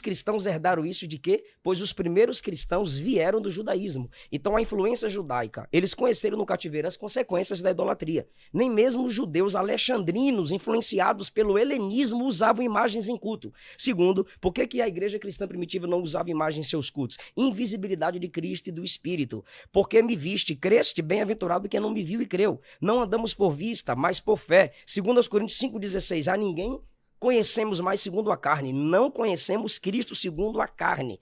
cristãos herdaram isso de quê? Pois os primeiros cristãos vieram do judaísmo. Então a influência judaica, eles conheceram no cativeiro as consequências da idolatria. Nem mesmo os judeus alexandrinos, influenciados pelo helenismo, usavam imagens em culto. Segundo, por que a igreja cristã primitiva não usava imagens em seus cultos? Invisibilidade de Cristo e do Espírito. Porque me viste, creste, bem-aventurado quem não me viu e creu. Não andamos por vista, mas por fé. Segundo aos Coríntios 5,16, a ninguém conhecemos mais segundo a carne, não conhecemos Cristo segundo a carne.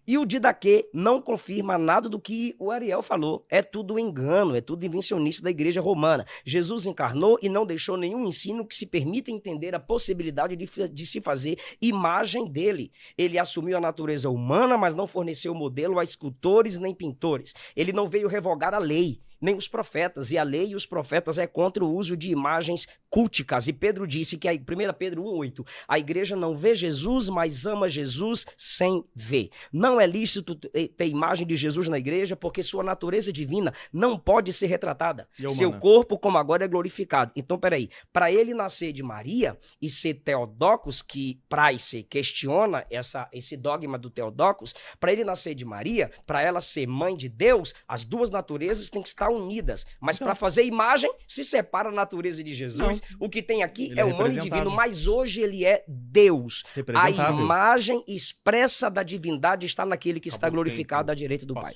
E o Didaquê não confirma nada do que o Ariel falou. É tudo engano, é tudo invencionista da igreja romana. Jesus encarnou e não deixou nenhum ensino que se permita entender a possibilidade de se fazer imagem dele. Ele assumiu a natureza humana, mas não forneceu modelo a escultores nem pintores. Ele não veio revogar a lei, nem os profetas, e a lei e os profetas é contra o uso de imagens culticas. E Pedro disse que, 1 Pedro 1,8, a igreja não vê Jesus, mas ama Jesus sem ver. Não é lícito ter imagem de Jesus na igreja, porque sua natureza divina não pode ser retratada. Seu corpo, como agora, é glorificado. Então, peraí, para ele nascer de Maria e ser Theotokos, que Price questiona esse dogma do Theotokos, para ele nascer de Maria, para ela ser mãe de Deus, as duas naturezas têm que estar unidas, mas para fazer imagem se separa a natureza de Jesus. O que tem aqui é humano e divino, mas hoje ele é Deus. A imagem expressa da divindade está naquele que está glorificado à direita do Pai.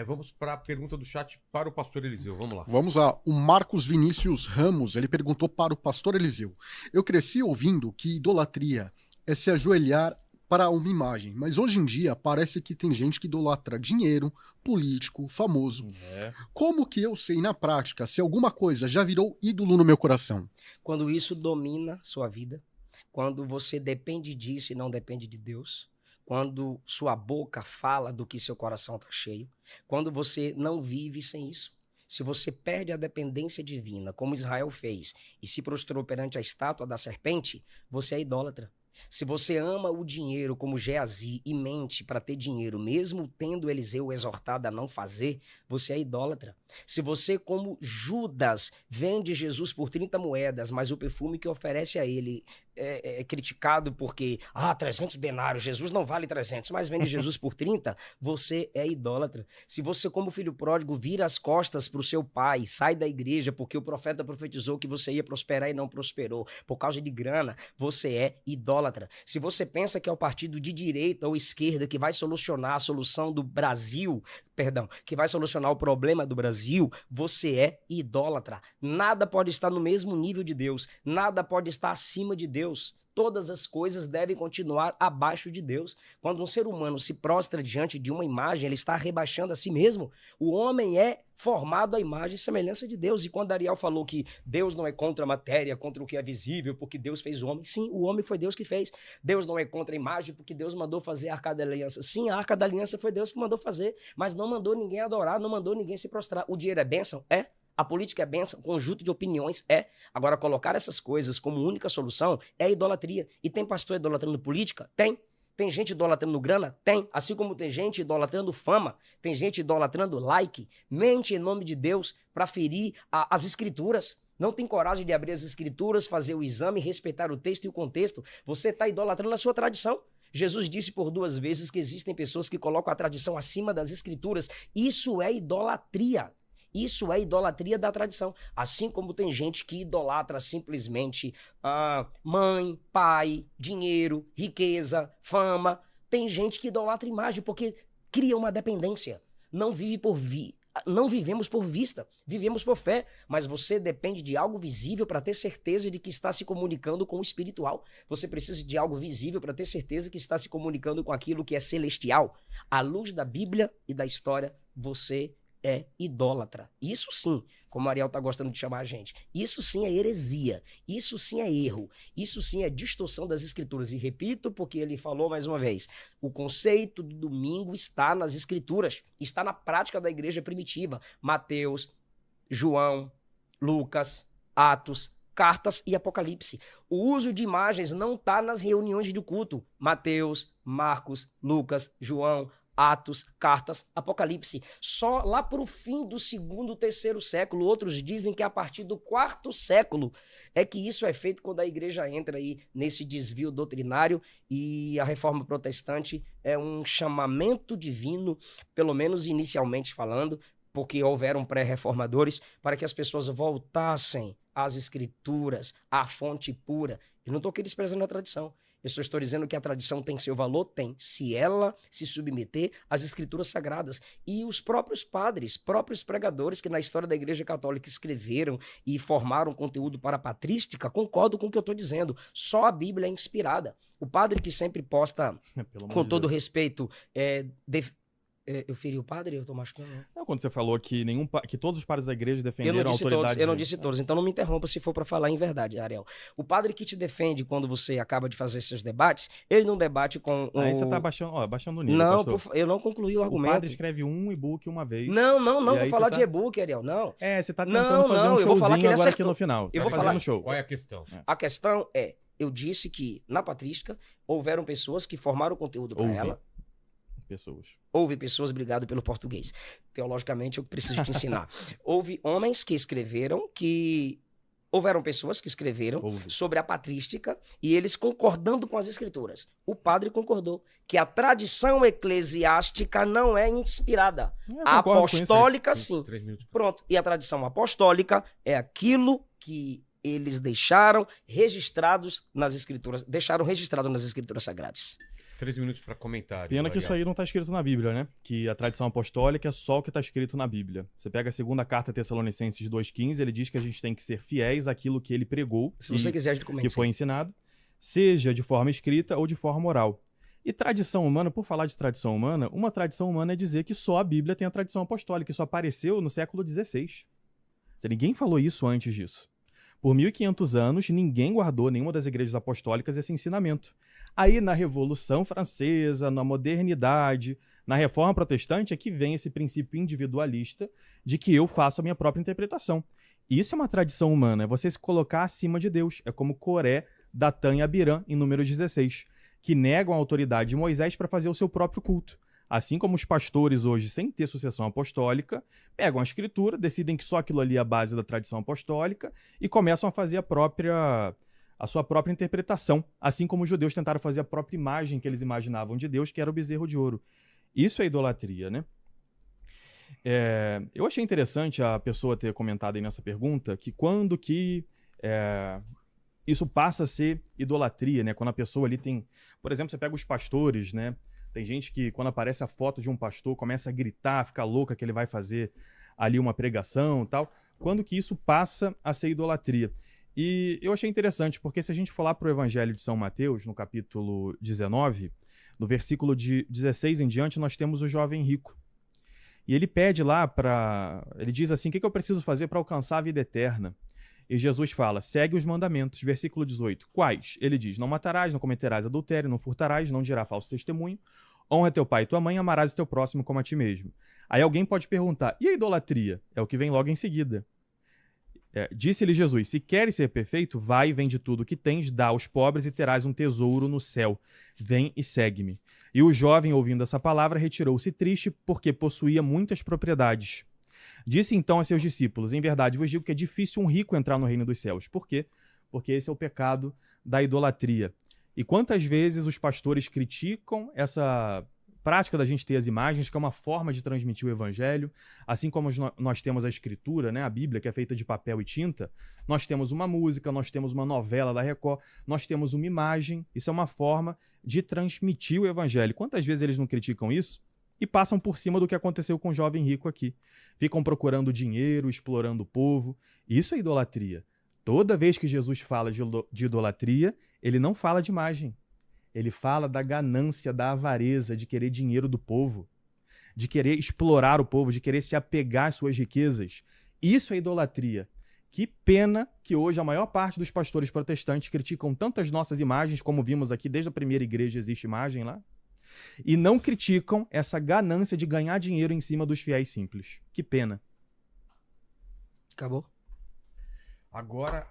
Vamos para a pergunta do chat para o pastor Eliseu. Vamos lá. Vamos lá. O Marcos Vinícius Ramos, ele perguntou para o pastor Eliseu: eu cresci ouvindo que idolatria é se ajoelhar para uma imagem, mas hoje em dia parece que tem gente que idolatra dinheiro, político, famoso. Como que eu sei na prática se alguma coisa já virou ídolo no meu coração? Quando isso domina sua vida, quando você depende disso e não depende de Deus, quando sua boca fala do que seu coração está cheio, quando você não vive sem isso. Se você perde a dependência divina, como Israel fez, e se prostrou perante a estátua da serpente, você é idólatra. Se você ama o dinheiro como Geazi e mente para ter dinheiro, mesmo tendo Eliseu exortado a não fazer, você é idólatra. Se você, como Judas, vende Jesus por 30 moedas, mas o perfume que oferece a ele é criticado porque 300 denários, Jesus não vale 300, mas vende Jesus por 30, você é idólatra. Se você, como filho pródigo, vira as costas para o seu pai, sai da igreja porque o profeta profetizou que você ia prosperar e não prosperou, por causa de grana, você é idólatra. Se você pensa que é o partido de direita ou esquerda que vai solucionar a solução do Brasil, que vai solucionar o problema do Brasil, você é idólatra. Nada pode estar no mesmo nível de Deus, nada pode estar acima de Deus. Todas as coisas devem continuar abaixo de Deus. Quando um ser humano se prostra diante de uma imagem, ele está rebaixando a si mesmo. O homem é formado à imagem e semelhança de Deus. E quando Ariel falou que Deus não é contra a matéria, contra o que é visível, porque Deus fez o homem, sim, o homem foi Deus que fez. Deus não é contra a imagem, porque Deus mandou fazer a Arca da Aliança. Sim, a Arca da Aliança foi Deus que mandou fazer, mas não mandou ninguém adorar, não mandou ninguém se prostrar. O dinheiro é bênção? É. A política é bênção, conjunto de opiniões é. Agora, colocar essas coisas como única solução é idolatria. E tem pastor idolatrando política? Tem. Tem gente idolatrando grana? Tem. Assim como tem gente idolatrando fama, tem gente idolatrando like. Mente em nome de Deus para ferir as escrituras. Não tem coragem de abrir as escrituras, fazer o exame, respeitar o texto e o contexto. Você está idolatrando a sua tradição. Jesus disse por 2 vezes que existem pessoas que colocam a tradição acima das escrituras. Isso é idolatria. Isso é idolatria da tradição. Assim como tem gente que idolatra simplesmente mãe, pai, dinheiro, riqueza, fama. Tem gente que idolatra imagem porque cria uma dependência. Não vivemos por vista, vivemos por fé. Mas você depende de algo visível para ter certeza de que está se comunicando com o espiritual. Você precisa de algo visível para ter certeza que está se comunicando com aquilo que é celestial. À luz da Bíblia e da história, você é idólatra. Isso sim, como o Ariel está gostando de chamar a gente, isso sim é heresia, isso sim é erro, isso sim é distorção das escrituras. E repito, porque ele falou mais uma vez, o conceito do domingo está nas escrituras, está na prática da igreja primitiva. Mateus, João, Lucas, Atos, Cartas e Apocalipse. O uso de imagens não está nas reuniões de culto. Mateus, Marcos, Lucas, João, Atos, Cartas, Apocalipse. Só lá para o fim do 2º, 3º século, outros dizem que a partir do 4º século é que isso é feito, quando a igreja entra aí nesse desvio doutrinário, e a reforma protestante é um chamamento divino, pelo menos inicialmente falando, porque houveram pré-reformadores, para que as pessoas voltassem às escrituras, à fonte pura. Eu não estou aqui desprezando a tradição. Eu só estou dizendo que a tradição tem seu valor? Tem. Se ela se submeter às escrituras sagradas. E os próprios padres, próprios pregadores que na história da Igreja Católica escreveram e formaram conteúdo para a patrística, concordam com o que eu estou dizendo. Só a Bíblia é inspirada. O padre que sempre posta, com todo respeito, eu feri o padre? Eu tô machucando? Não, quando você falou que que todos os padres da igreja defenderam a autoridade... Eu não disse todos, então não me interrompa se for para falar em verdade, Ariel. O padre que te defende quando você acaba de fazer seus debates, ele não debate com o... Aí você tá baixando o nível, não, pastor. eu não concluí o argumento. O padre escreve um e-book uma vez. Não, vou falar de e-book, Ariel, não. Você tá tentando fazer um eu vou falar que ele showzinho agora acertou. aqui no final. Eu vou fazendo falar... show. Qual é a questão? A questão é, eu disse que na patrística houveram pessoas que formaram conteúdo para ela. Houve pessoas, obrigado pelo português. Teologicamente, eu preciso te ensinar. Houve homens que escreveram houveram pessoas que escreveram sobre a patrística e eles concordando com as escrituras. O padre concordou que a tradição eclesiástica não é inspirada. A apostólica, sim. Pronto. E a tradição apostólica é aquilo que eles deixaram registrados nas escrituras, sagradas. 3 minutos para comentário. Pena que isso aí não está escrito na Bíblia, né? Que a tradição apostólica é só o que está escrito na Bíblia. Você pega a segunda carta a Tessalonicenses 2,15, ele diz que a gente tem que ser fiéis àquilo que ele pregou, se você quiser, a gente comenta, que foi ensinado, seja de forma escrita ou de forma oral. E tradição humana, por falar de tradição humana, uma tradição humana é dizer que só a Bíblia tem a tradição apostólica. Isso apareceu no século XVI. Ninguém falou isso antes disso. Por 1.500 anos, ninguém guardou, nenhuma das igrejas apostólicas, esse ensinamento. Aí, na Revolução Francesa, na modernidade, na Reforma Protestante, é que vem esse princípio individualista de que eu faço a minha própria interpretação. Isso é uma tradição humana, é você se colocar acima de Deus. É como Coré, Datã e Abirã, em Números 16, que negam a autoridade de Moisés para fazer o seu próprio culto. Assim como os pastores hoje, sem ter sucessão apostólica, pegam a escritura, decidem que só aquilo ali é a base da tradição apostólica e começam a fazer a sua própria interpretação, assim como os judeus tentaram fazer a própria imagem que eles imaginavam de Deus, que era o bezerro de ouro. Isso é idolatria, né? Eu achei interessante a pessoa ter comentado aí nessa pergunta que quando que isso passa a ser idolatria, né? Quando a pessoa ali tem... Por exemplo, você pega os pastores, né? Tem gente que, quando aparece a foto de um pastor, começa a gritar, fica louca que ele vai fazer ali uma pregação e tal. Quando que isso passa a ser idolatria? E eu achei interessante, porque se a gente for lá para o Evangelho de São Mateus, no capítulo 19, no versículo de 16 em diante, nós temos o jovem rico. E ele pede lá ele diz assim, o que eu preciso fazer para alcançar a vida eterna? E Jesus fala, segue os mandamentos. Versículo 18, quais? Ele diz, não matarás, não cometerás adultério, não furtarás, não dirás falso testemunho, honra teu pai e tua mãe, amarás o teu próximo como a ti mesmo. Aí alguém pode perguntar, e a idolatria? É o que vem logo em seguida. Disse-lhe Jesus, se queres ser perfeito, vai e vende tudo o que tens, dá aos pobres e terás um tesouro no céu. Vem e segue-me. E o jovem, ouvindo essa palavra, retirou-se triste, porque possuía muitas propriedades. Disse então a seus discípulos, em verdade vos digo que é difícil um rico entrar no reino dos céus. Por quê? Porque esse é o pecado da idolatria. E quantas vezes os pastores criticam essa prática da gente ter as imagens, que é uma forma de transmitir o evangelho, assim como nós temos a escritura, né, a Bíblia, que é feita de papel e tinta, nós temos uma música, nós temos uma novela da Record, nós temos uma imagem, isso é uma forma de transmitir o evangelho. Quantas vezes eles não criticam isso? E passam por cima do que aconteceu com o jovem rico aqui. Ficam procurando dinheiro, explorando o povo. Isso é idolatria. Toda vez que Jesus fala de idolatria, ele não fala de imagem. Ele fala da ganância, da avareza, de querer dinheiro do povo, de querer explorar o povo, de querer se apegar às suas riquezas. Isso é idolatria. Que pena que hoje a maior parte dos pastores protestantes criticam tantas nossas imagens, como vimos aqui, desde a primeira igreja existe imagem lá, e não criticam essa ganância de ganhar dinheiro em cima dos fiéis simples. Que pena. Acabou. Agora,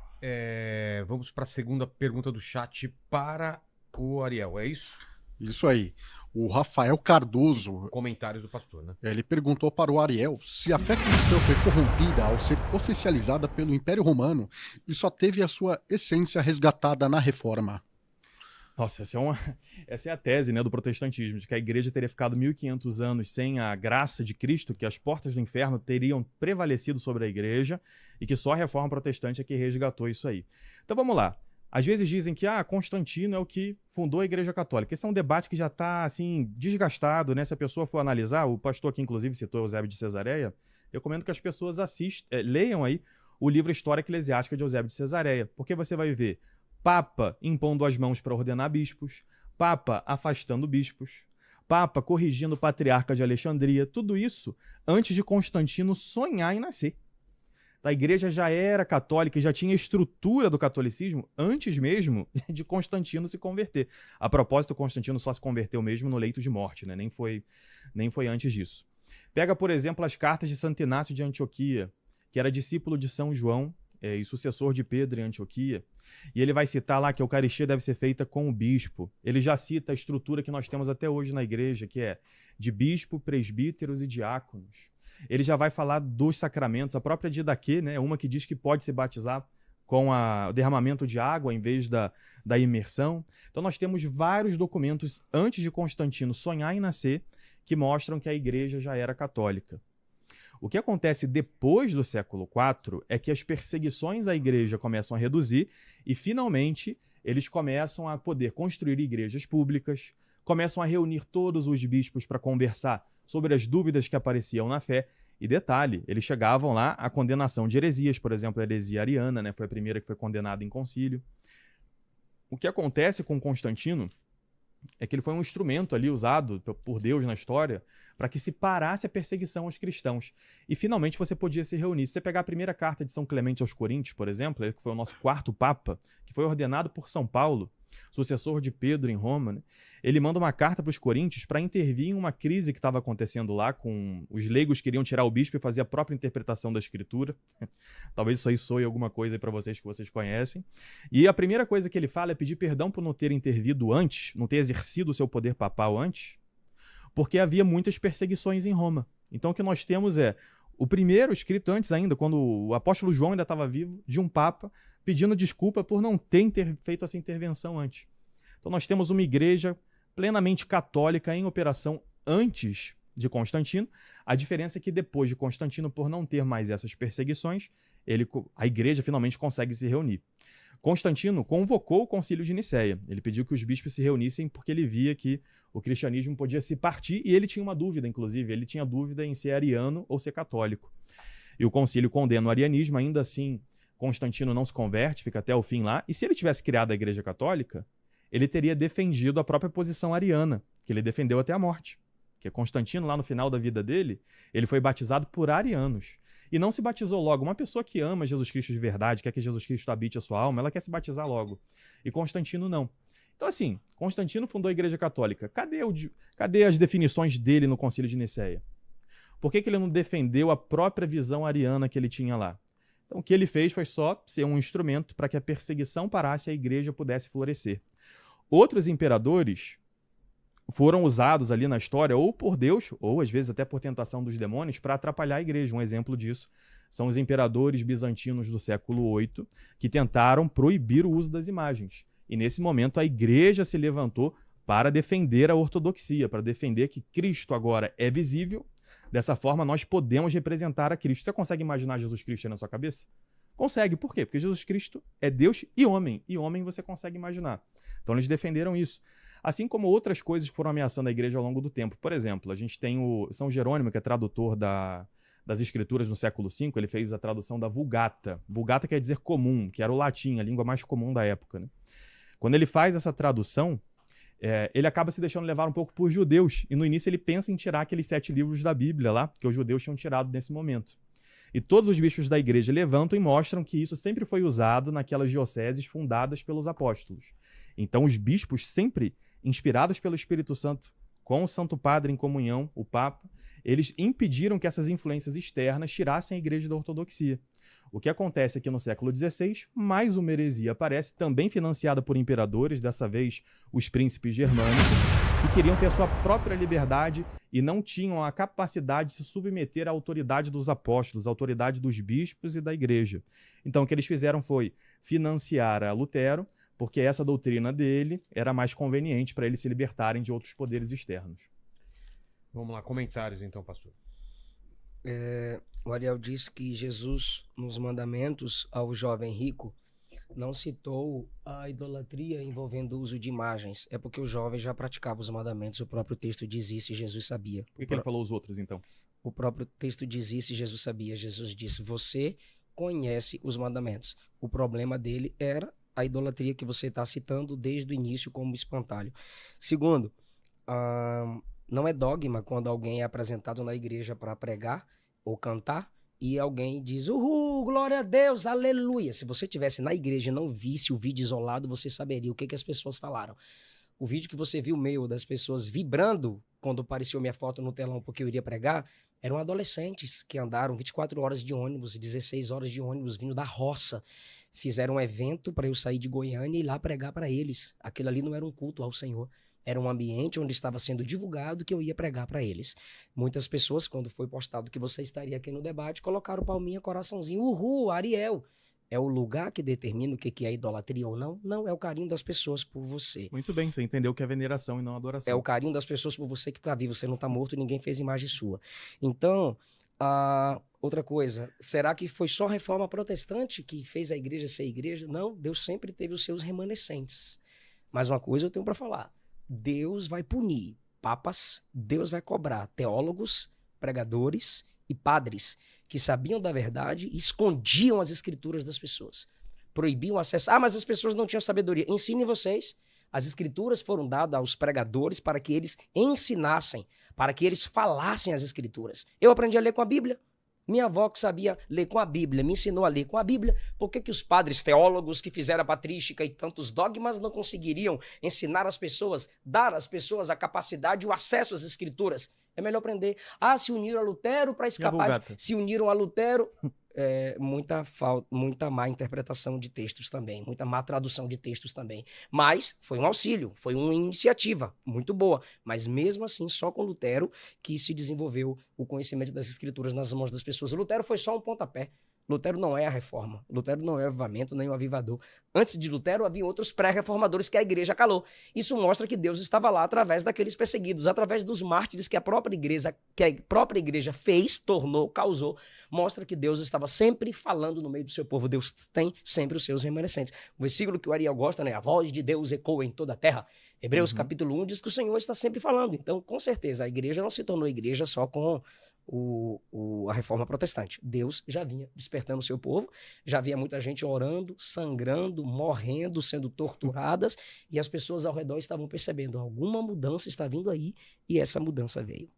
vamos para a segunda pergunta do chat para o Ariel, é isso? Isso aí. O Rafael Cardoso, Comentários do pastor, né? ele perguntou para o Ariel se a fé cristã foi corrompida ao ser oficializada pelo Império Romano e só teve a sua essência resgatada na Reforma. Nossa, essa é a tese, né, do protestantismo, de que a igreja teria ficado 1500 anos sem a graça de Cristo, que as portas do inferno teriam prevalecido sobre a igreja e que só a reforma protestante é que resgatou isso aí. Então vamos lá. Às vezes dizem que Constantino é o que fundou a Igreja Católica. Esse é um debate que já está assim, desgastado, né? Se a pessoa for analisar, o pastor aqui inclusive citou Eusébio de Cesareia, eu recomendo que as pessoas leiam aí o livro História Eclesiástica de Eusébio de Cesareia, porque você vai ver Papa impondo as mãos para ordenar bispos, Papa afastando bispos, Papa corrigindo o patriarca de Alexandria, tudo isso antes de Constantino sonhar em nascer. A igreja já era católica e já tinha estrutura do catolicismo antes mesmo de Constantino se converter. A propósito, Constantino só se converteu mesmo no leito de morte, né? Nem foi antes disso. Pega, por exemplo, as cartas de Santo Inácio de Antioquia, que era discípulo de São João e sucessor de Pedro em Antioquia, e ele vai citar lá que a Eucaristia deve ser feita com o bispo. Ele já cita a estrutura que nós temos até hoje na igreja, que é de bispo, presbíteros e diáconos. Ele já vai falar dos sacramentos, a própria Didaquê, né, uma que diz que pode se batizar com o derramamento de água em vez da imersão. Então nós temos vários documentos antes de Constantino sonhar em nascer que mostram que a igreja já era católica. O que acontece depois do século IV é que as perseguições à igreja começam a reduzir e, finalmente, eles começam a poder construir igrejas públicas, começam a reunir todos os bispos para conversar sobre as dúvidas que apareciam na fé. E detalhe, eles chegavam lá à condenação de heresias, por exemplo, a heresia ariana, né, foi a primeira que foi condenada em concílio. O que acontece com Constantino é que ele foi um instrumento ali usado por Deus na história para que se parasse a perseguição aos cristãos. E finalmente você podia se reunir. Se você pegar a primeira carta de São Clemente aos Coríntios, por exemplo, ele que foi o nosso quarto papa, que foi ordenado por São Paulo, sucessor de Pedro em Roma, né? Ele manda uma carta para os coríntios para intervir em uma crise que estava acontecendo lá, com os leigos queriam tirar o bispo e fazer a própria interpretação da escritura. Talvez isso aí soe alguma coisa para vocês que vocês conhecem. E a primeira coisa que ele fala é pedir perdão por não ter intervido antes, não ter exercido o seu poder papal antes, porque havia muitas perseguições em Roma. Então o que nós temos é o primeiro escrito antes ainda, quando o apóstolo João ainda estava vivo, de um papa pedindo desculpa por não ter feito essa intervenção antes. Então nós temos uma igreja plenamente católica em operação antes de Constantino. A diferença é que depois de Constantino, por não ter mais essas perseguições, a igreja finalmente consegue se reunir. Constantino convocou o concílio de Nicéia. Ele pediu que os bispos se reunissem porque ele via que o cristianismo podia se partir e ele tinha uma dúvida, inclusive. Ele tinha dúvida em ser ariano ou ser católico. E o concílio condena o arianismo, ainda assim Constantino não se converte, fica até o fim lá. E se ele tivesse criado a Igreja Católica, ele teria defendido a própria posição ariana, que ele defendeu até a morte. Que Constantino, lá no final da vida dele, ele foi batizado por arianos. E não se batizou logo. Uma pessoa que ama Jesus Cristo de verdade, quer que Jesus Cristo habite a sua alma, ela quer se batizar logo. E Constantino não. Então assim, Constantino fundou a Igreja Católica. Cadê as definições dele no Concílio de Nicéia? Por que ele não defendeu a própria visão ariana que ele tinha lá? Então o que ele fez foi só ser um instrumento para que a perseguição parasse e a igreja pudesse florescer. Outros imperadores foram usados ali na história ou por Deus, ou às vezes até por tentação dos demônios, para atrapalhar a igreja. Um exemplo disso são os imperadores bizantinos do século VIII, que tentaram proibir o uso das imagens. E nesse momento a igreja se levantou para defender a ortodoxia, para defender que Cristo agora é visível. Dessa forma, nós podemos representar a Cristo. Você consegue imaginar Jesus Cristo aí na sua cabeça? Consegue. Por quê? Porque Jesus Cristo é Deus e homem você consegue imaginar. Então eles defenderam isso. Assim como outras coisas foram ameaçando a igreja ao longo do tempo. Por exemplo, a gente tem o São Jerônimo, que é tradutor das escrituras no século V, ele fez a tradução da Vulgata. Vulgata quer dizer comum, que era o latim, a língua mais comum da época, né? Quando ele faz essa tradução, ele acaba se deixando levar um pouco por judeus. E no início ele pensa em tirar aqueles 7 livros da Bíblia lá, que os judeus tinham tirado nesse momento. E todos os bispos da igreja levantam e mostram que isso sempre foi usado naquelas dioceses fundadas pelos apóstolos. Então os bispos sempre, inspirados pelo Espírito Santo, com o Santo Padre em comunhão, o Papa, eles impediram que essas influências externas tirassem a igreja da ortodoxia. O que acontece aqui no século XVI, mais uma heresia aparece, também financiada por imperadores, dessa vez os príncipes germânicos, e queriam ter a sua própria liberdade e não tinham a capacidade de se submeter à autoridade dos apóstolos, à autoridade dos bispos e da igreja. Então, o que eles fizeram foi financiar a Lutero, porque essa doutrina dele era mais conveniente para eles se libertarem de outros poderes externos. Vamos lá, comentários então, pastor. O Ariel diz que Jesus, nos mandamentos ao jovem rico, não citou a idolatria envolvendo o uso de imagens. É porque o jovem já praticava os mandamentos. O próprio texto diz isso e Jesus sabia. Por que ele falou os outros, então? O próprio texto diz isso e Jesus sabia. Jesus disse, você conhece os mandamentos. O problema dele era a idolatria que você está citando desde o início como espantalho. Segundo, não é dogma quando alguém é apresentado na igreja para pregar ou cantar e alguém diz, uhul, glória a Deus, aleluia. Se você estivesse na igreja e não visse o vídeo isolado, você saberia o que as pessoas falaram. O vídeo que você viu meu das pessoas vibrando quando apareceu minha foto no telão porque eu iria pregar, eram adolescentes que andaram 24 horas de ônibus, 16 horas de ônibus vindo da roça. Fizeram um evento para eu sair de Goiânia e ir lá pregar para eles. Aquilo ali não era um culto ao Senhor. Era um ambiente onde estava sendo divulgado que eu ia pregar para eles. Muitas pessoas, quando foi postado que você estaria aqui no debate, colocaram palminha, coraçãozinho. Uhul, Ariel. É o lugar que determina o que é idolatria ou não? Não, é o carinho das pessoas por você. Muito bem, você entendeu que é veneração e não adoração. É o carinho das pessoas por você que está vivo. Você não está morto, ninguém fez imagem sua. Então, outra coisa, será que foi só a reforma protestante que fez a igreja ser igreja? Não, Deus sempre teve os seus remanescentes. Mas uma coisa eu tenho para falar. Deus vai punir papas, Deus vai cobrar teólogos, pregadores e padres que sabiam da verdade e escondiam as escrituras das pessoas. Proibiam acesso. Mas as pessoas não tinham sabedoria. Ensinem vocês. As escrituras foram dadas aos pregadores para que eles ensinassem, para que eles falassem as escrituras. Eu aprendi a ler com a Bíblia. Minha avó que sabia ler com a Bíblia, me ensinou a ler com a Bíblia. Por que os padres teólogos que fizeram a patrística e tantos dogmas não conseguiriam ensinar as pessoas, dar às pessoas a capacidade e o acesso às escrituras? É melhor aprender. Se uniram a Lutero para escapar. Se uniram a Lutero... muita má interpretação de textos também, muita má tradução de textos também. Mas foi um auxílio, foi uma iniciativa muito boa. Mas mesmo assim, só com Lutero que se desenvolveu o conhecimento das escrituras nas mãos das pessoas. Lutero foi só um pontapé. Lutero não é a reforma. Lutero não é o avivamento, nem o avivador. Antes de Lutero, havia outros pré-reformadores que a igreja calou. Isso mostra que Deus estava lá através daqueles perseguidos, através dos mártires que a própria igreja fez, tornou, causou. Mostra que Deus estava sempre falando no meio do seu povo. Deus tem sempre os seus remanescentes. O versículo que o Ariel gosta, né? A voz de Deus ecoa em toda a terra. Hebreus capítulo 1 diz que o Senhor está sempre falando. Então, com certeza, a igreja não se tornou igreja só com a reforma protestante. Deus já vinha despertando o seu povo, já havia muita gente orando, sangrando, morrendo, sendo torturadas, e as pessoas ao redor estavam percebendo, alguma mudança está vindo aí, e essa mudança veio.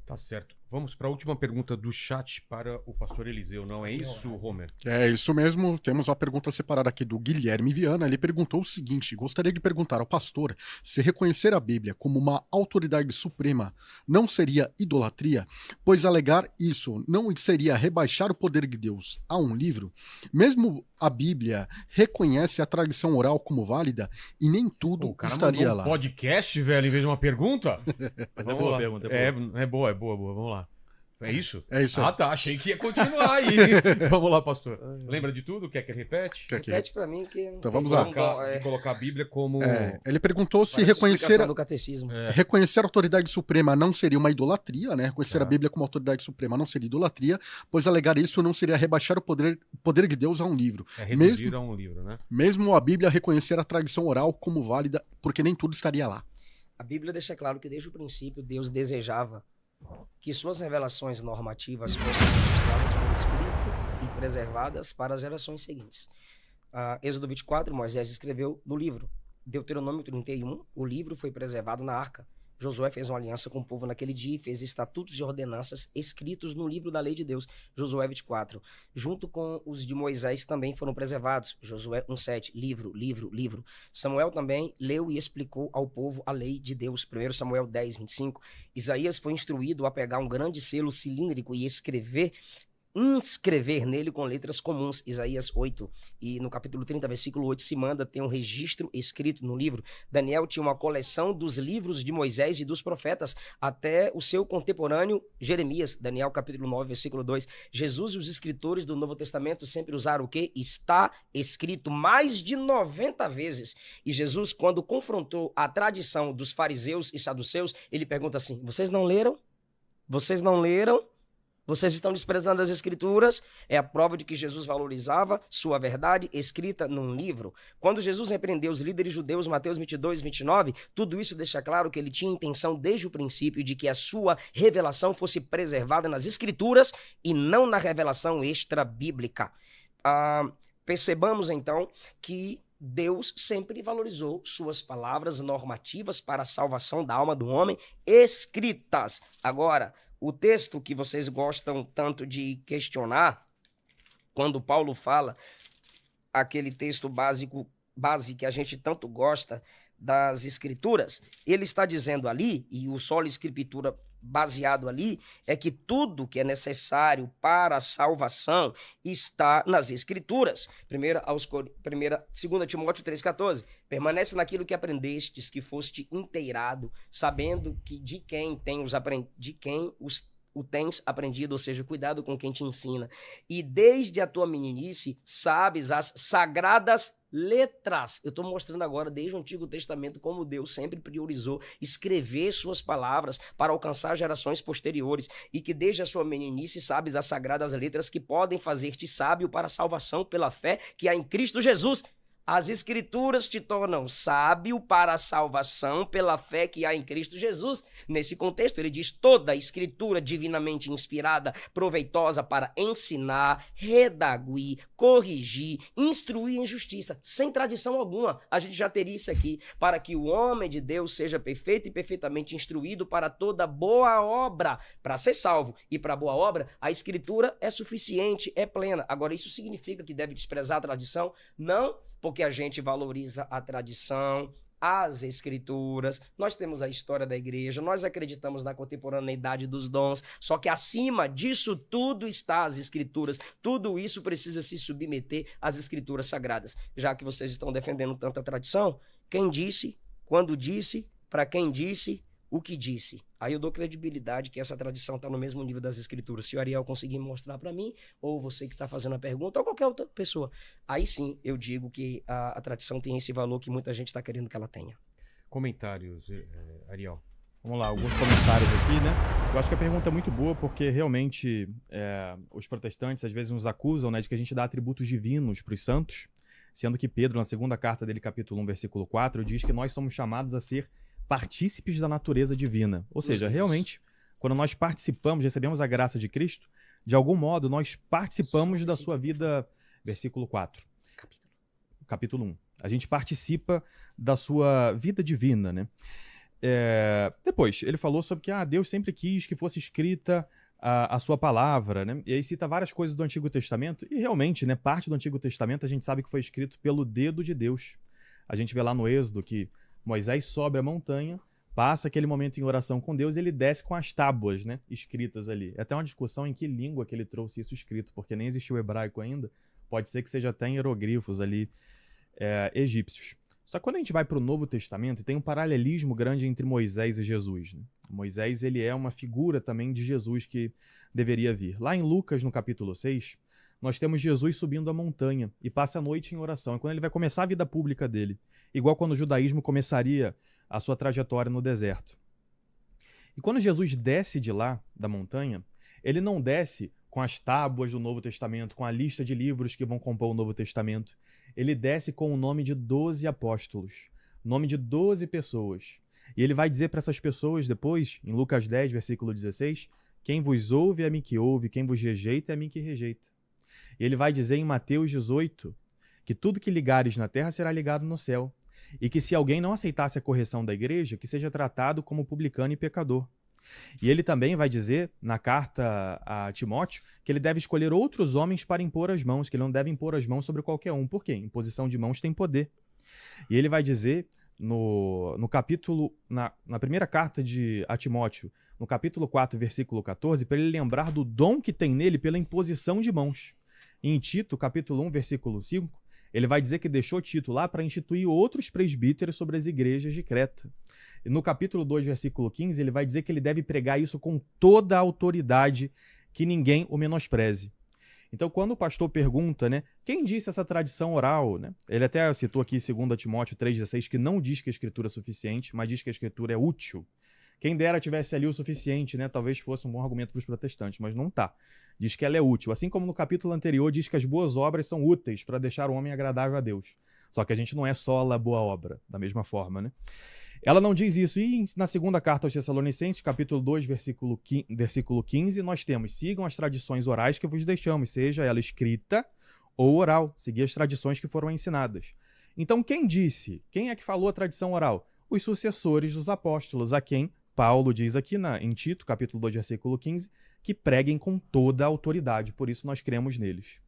Tá certo. Vamos para a última pergunta do chat para o pastor Eliseu, não é isso, Homer? É isso mesmo. Temos uma pergunta separada aqui do Guilherme Viana. Ele perguntou o seguinte: gostaria de perguntar ao pastor se reconhecer a Bíblia como uma autoridade suprema não seria idolatria, pois alegar isso não seria rebaixar o poder de Deus a um livro? Mesmo a Bíblia reconhece a tradição oral como válida e nem tudo o cara estaria mandou lá. Podcast, velho, em vez de uma pergunta? Mas é boa a pergunta. É boa. Vamos lá. É isso? É isso aí. Tá. Achei que ia continuar aí. Vamos lá, pastor. Lembra de tudo? Quer que repete? Repete pra mim que... Então vamos lá. De colocar a Bíblia como... Ele perguntou se reconhecer... do catecismo. Reconhecer a autoridade suprema não seria uma idolatria, né? Reconhecer a Bíblia como autoridade suprema não seria idolatria, pois alegar isso não seria rebaixar o poder de Deus a um livro. É reduzir a um livro, né? Mesmo a Bíblia reconhecer a tradição oral como válida, porque nem tudo estaria lá. A Bíblia deixa claro que desde o princípio Deus desejava que suas revelações normativas fossem registradas por escrito e preservadas para as gerações seguintes. Êxodo 24, Moisés escreveu no livro. Deuteronômio 31, o livro foi preservado na arca. Josué fez uma aliança com o povo naquele dia e fez estatutos e ordenanças escritos no livro da lei de Deus, Josué 24. Junto com os de Moisés também foram preservados, Josué 1:7, livro. Samuel também leu e explicou ao povo a lei de Deus, 1 Samuel 10:25. Isaías foi instruído a pegar um grande selo cilíndrico e escrever inscrever nele com letras comuns. Isaías 8, e no capítulo 30, versículo 8, se manda ter um registro escrito no livro. Daniel tinha uma coleção dos livros de Moisés e dos profetas, até o seu contemporâneo Jeremias. Daniel capítulo 9, versículo 2. Jesus e os escritores do Novo Testamento sempre usaram o quê? Está escrito mais de 90 vezes. E Jesus, quando confrontou a tradição dos fariseus e saduceus, ele pergunta assim: vocês não leram? Vocês não leram? Vocês estão desprezando as escrituras? É a prova de que Jesus valorizava sua verdade escrita num livro. Quando Jesus repreendeu os líderes judeus, Mateus 22, 29, tudo isso deixa claro que ele tinha intenção desde o princípio de que a sua revelação fosse preservada nas escrituras e não na revelação extra-bíblica. Percebamos então que Deus sempre valorizou suas palavras normativas para a salvação da alma do homem escritas. Agora, o texto que vocês gostam tanto de questionar, quando Paulo fala, aquele texto base que a gente tanto gosta das escrituras, ele está dizendo ali, e o solo escritura baseado ali, é que tudo que é necessário para a salvação está nas escrituras. 2 Timóteo 3,14, permanece naquilo que aprendestes, que foste inteirado, sabendo que de quem o tens aprendido, ou seja, cuidado com quem te ensina. E desde a tua meninice sabes as sagradas letras. Eu estou mostrando agora, desde o Antigo Testamento, como Deus sempre priorizou escrever suas palavras para alcançar gerações posteriores, e que desde a sua meninice sabes as sagradas letras que podem fazer-te sábio para a salvação pela fé que há em Cristo Jesus. As escrituras te tornam sábio para a salvação pela fé que há em Cristo Jesus. Nesse contexto, ele diz: toda a escritura divinamente inspirada, proveitosa para ensinar, redaguir, corrigir, instruir em justiça. Sem tradição alguma, a gente já teria isso aqui. Para que o homem de Deus seja perfeito e perfeitamente instruído para toda boa obra. Para ser salvo e para boa obra, a escritura é suficiente, é plena. Agora, isso significa que deve desprezar a tradição? Não, porque a gente valoriza a tradição, as escrituras, nós temos a história da igreja, nós acreditamos na contemporaneidade dos dons, só que acima disso tudo está as escrituras, tudo isso precisa se submeter às escrituras sagradas. Já que vocês estão defendendo tanta tradição, quem disse, quando disse, para quem disse, o que disse? Aí eu dou credibilidade que essa tradição está no mesmo nível das escrituras. Se o Ariel conseguir mostrar para mim, ou você que está fazendo a pergunta, ou qualquer outra pessoa, aí sim eu digo que a tradição tem esse valor que muita gente está querendo que ela tenha. Comentários, Ariel. Vamos lá, alguns comentários aqui, né? Eu acho que a pergunta é muito boa porque realmente os protestantes às vezes nos acusam, né, de que a gente dá atributos divinos para os santos, sendo que Pedro, na segunda carta dele, capítulo 1, versículo 4, diz que nós somos chamados a ser partícipes da natureza divina. Ou seja, realmente, quando nós participamos, recebemos a graça de Cristo, de algum modo nós participamos da sua vida. Versículo 4. Capítulo 1. A gente participa da sua vida divina, né? Depois, ele falou sobre que Deus sempre quis que fosse escrita a sua palavra, né? E aí cita várias coisas do Antigo Testamento, e realmente, né, parte do Antigo Testamento a gente sabe que foi escrito pelo dedo de Deus. A gente vê lá no Êxodo que Moisés sobe a montanha, passa aquele momento em oração com Deus e ele desce com as tábuas, né, escritas ali. É até uma discussão em que língua que ele trouxe isso escrito, porque nem existiu o hebraico ainda. Pode ser que seja até em hieroglifos ali egípcios. Só que quando a gente vai para o Novo Testamento, tem um paralelismo grande entre Moisés e Jesus, né? Moisés, ele é uma figura também de Jesus que deveria vir. Lá em Lucas, no capítulo 6, nós temos Jesus subindo a montanha e passa a noite em oração. É quando ele vai começar a vida pública dele. Igual quando o judaísmo começaria a sua trajetória no deserto. E quando Jesus desce de lá, da montanha, ele não desce com as tábuas do Novo Testamento, com a lista de livros que vão compor o Novo Testamento. Ele desce com o nome de 12 apóstolos, nome de 12 pessoas. E ele vai dizer para essas pessoas depois, em Lucas 10, versículo 16, quem vos ouve é a mim que ouve, quem vos rejeita é a mim que rejeita. E ele vai dizer em Mateus 18, que tudo que ligares na terra será ligado no céu. E que se alguém não aceitasse a correção da igreja, que seja tratado como publicano e pecador. E ele também vai dizer, na carta a Timóteo, que ele deve escolher outros homens para impor as mãos, que ele não deve impor as mãos sobre qualquer um. Por quê? Imposição de mãos tem poder. E ele vai dizer, no capítulo, na primeira carta a Timóteo, no capítulo 4, versículo 14, para ele lembrar do dom que tem nele pela imposição de mãos. Em Tito, capítulo 1, versículo 5, ele vai dizer que deixou Tito lá para instituir outros presbíteros sobre as igrejas de Creta. E no capítulo 2, versículo 15, ele vai dizer que ele deve pregar isso com toda a autoridade, que ninguém o menospreze. Então, quando o pastor pergunta, né, quem disse essa tradição oral, né? Ele até citou aqui 2 Timóteo 3,16, que não diz que a escritura é suficiente, mas diz que a escritura é útil. Quem dera tivesse ali o suficiente, né? Talvez fosse um bom argumento para os protestantes, mas não tá. Diz que ela é útil. Assim como no capítulo anterior diz que as boas obras são úteis para deixar o homem agradável a Deus. Só que a gente não é só a boa obra, da mesma forma, né? Ela não diz isso. E na segunda carta aos Tessalonicenses, capítulo 2, versículo 15, nós temos: sigam as tradições orais que vos deixamos, seja ela escrita ou oral. Seguir as tradições que foram ensinadas. Então, quem disse? Quem é que falou a tradição oral? Os sucessores dos apóstolos, a quem Paulo diz aqui em Tito, capítulo 2, versículo 15, que preguem com toda a autoridade. Por isso nós cremos neles.